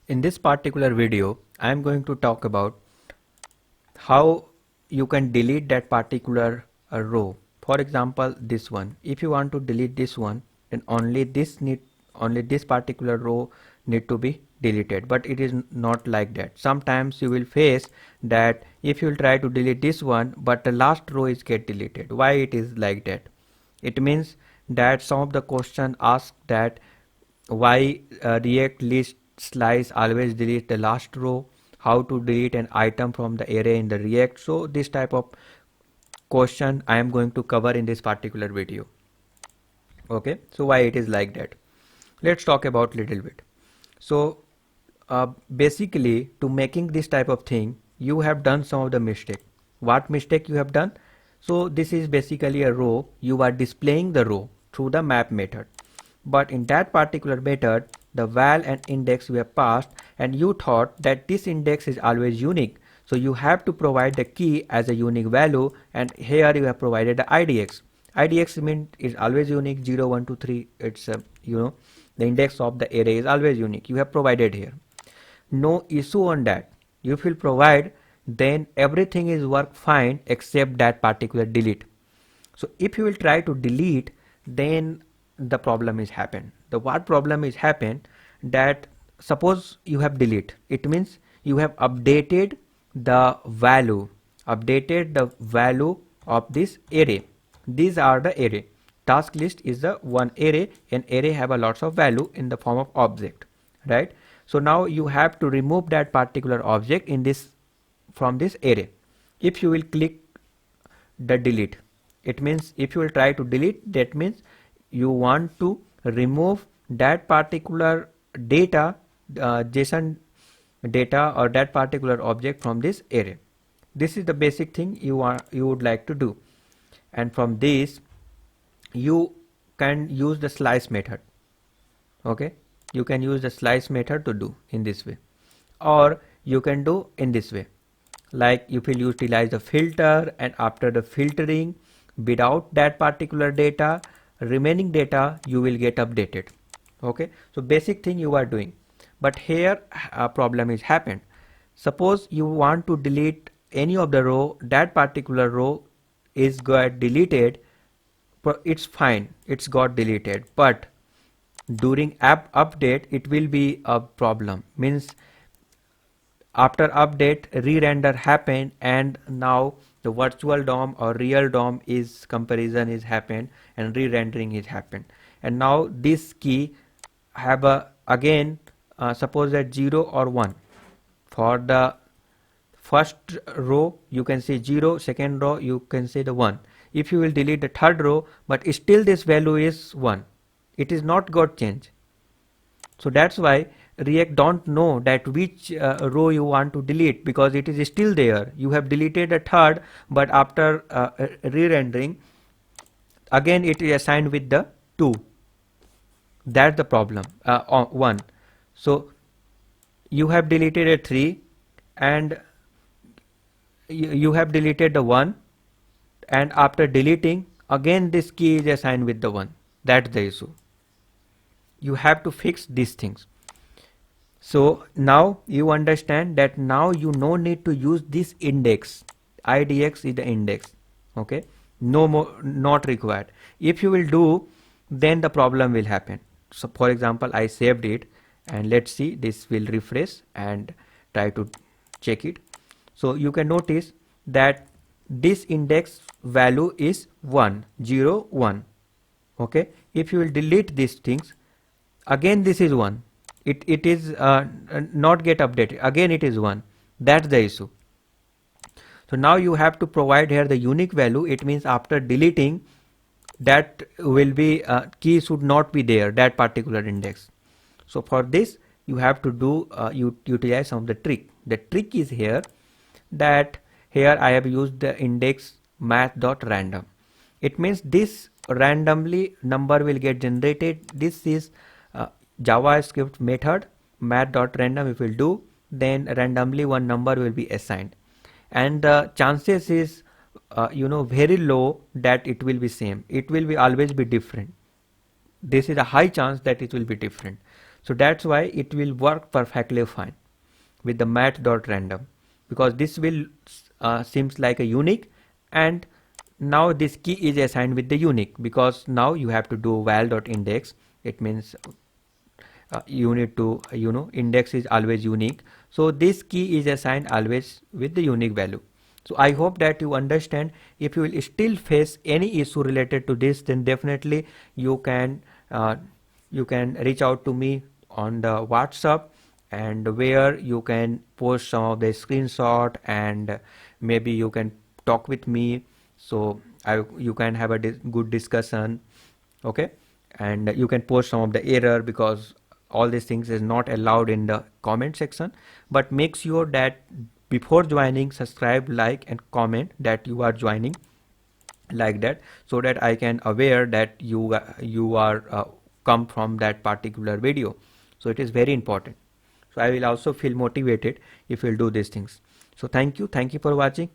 In this particular video, I am going to talk about how you can delete that particular row. For example, this one. If you want to delete this one, then only this particular row need to be deleted. But it is not like that. Sometimes you will face that if you will try to delete this one, but the last row is get deleted. Why it is like that? It means that some of the question ask that why React list slice always delete the last row, how to delete an item from the array in the React. So this type of question I am going to cover in this particular video. Okay, so why it is like that? Let's talk about little bit. So basically, to making this type of thing, you have done some of the mistake. What mistake you have done? So this is basically a row. You are displaying the row through the map method, but in that particular method the val and index were passed, and you thought that this index is always unique, so you have to provide the key as a unique value, and here you have provided the idx. Idx means is always unique, 0 1 2 3. It's the index of the array is always unique, you have provided here. No issue on that. If you provide, then everything is work fine except that particular delete. So if you will try to delete, then the problem is happen. The what problem is happen, that suppose you have delete, it means you have updated the value of this array. These are the array. Task list is the one array, and array have a lots of value in the form of object, right? So now you have to remove that particular object in this from this array. If you will click the delete, it means if you will try to delete, that means you want to remove that particular data, JSON data, or that particular object from this array. This is the basic thing you would like to do, and from this you can use the slice method. Okay, you can use the slice method to do in this way, or you can do in this way, like you will utilize the filter, and after the filtering, without that particular data, remaining data you will get updated. Okay, so basic thing you are doing, but here a problem is happened. Suppose you want to delete any of the row, that particular row is got deleted, it's fine, it's got deleted, but during app update it will be a problem. Means after update, re-render happen, and now the virtual DOM or real DOM is comparison is happened, and re-rendering is happened, and now this key have a again suppose that 0 or 1. For the first row you can say 0, second row you can say the 1. If you will delete the third row, but still this value is 1, it is not got change. So that's why React don't know that which row you want to delete, because it is still there. You have deleted a third, but after re-rendering again it is assigned with the 2. That's the problem. 1. So you have deleted a 3, and you have deleted the 1, and after deleting again this key is assigned with the 1. That's the issue. You have to fix these things. So now you understand that now you no need to use this index. IDX is the index. Okay, no more, not required. If you will do, then the problem will happen. So for example, I saved it, and let's see, this will refresh and try to check it. So you can notice that this index value is 1 0 1. Okay, if you will delete these things, again this is 1. It is not get updated, again it is 1. That's the issue. So now you have to provide here the unique value. It means after deleting, that will be key should not be there, that particular index. So for this you have to do utilize some of the trick. The trick is here, that here I have used the index math.random. It means this randomly number will get generated. This is JavaScript method math.random. If we will do, then randomly one number will be assigned, and the chances is very low that it will be same. It will be always be different. This is a high chance that it will be different. So that's why it will work perfectly fine with the math.random, because this will seems like a unique, and now this key is assigned with the unique, because now you have to do val.index. It means you need to index is always unique, so this key is assigned always with the unique value. So I hope that you understand. If you will still face any issue related to this, then definitely uh, you can reach out to me on the WhatsApp, and where you can post some of the screenshot, and maybe you can talk with me, so you can have a good discussion. Okay, and you can post some of the error, because all these things is not allowed in the comment section. But make sure that before joining, subscribe, like and comment that you are joining, like that, so that I can aware that you are come from that particular video. So it is very important. So I will also feel motivated if you'll do these things. So thank you for watching.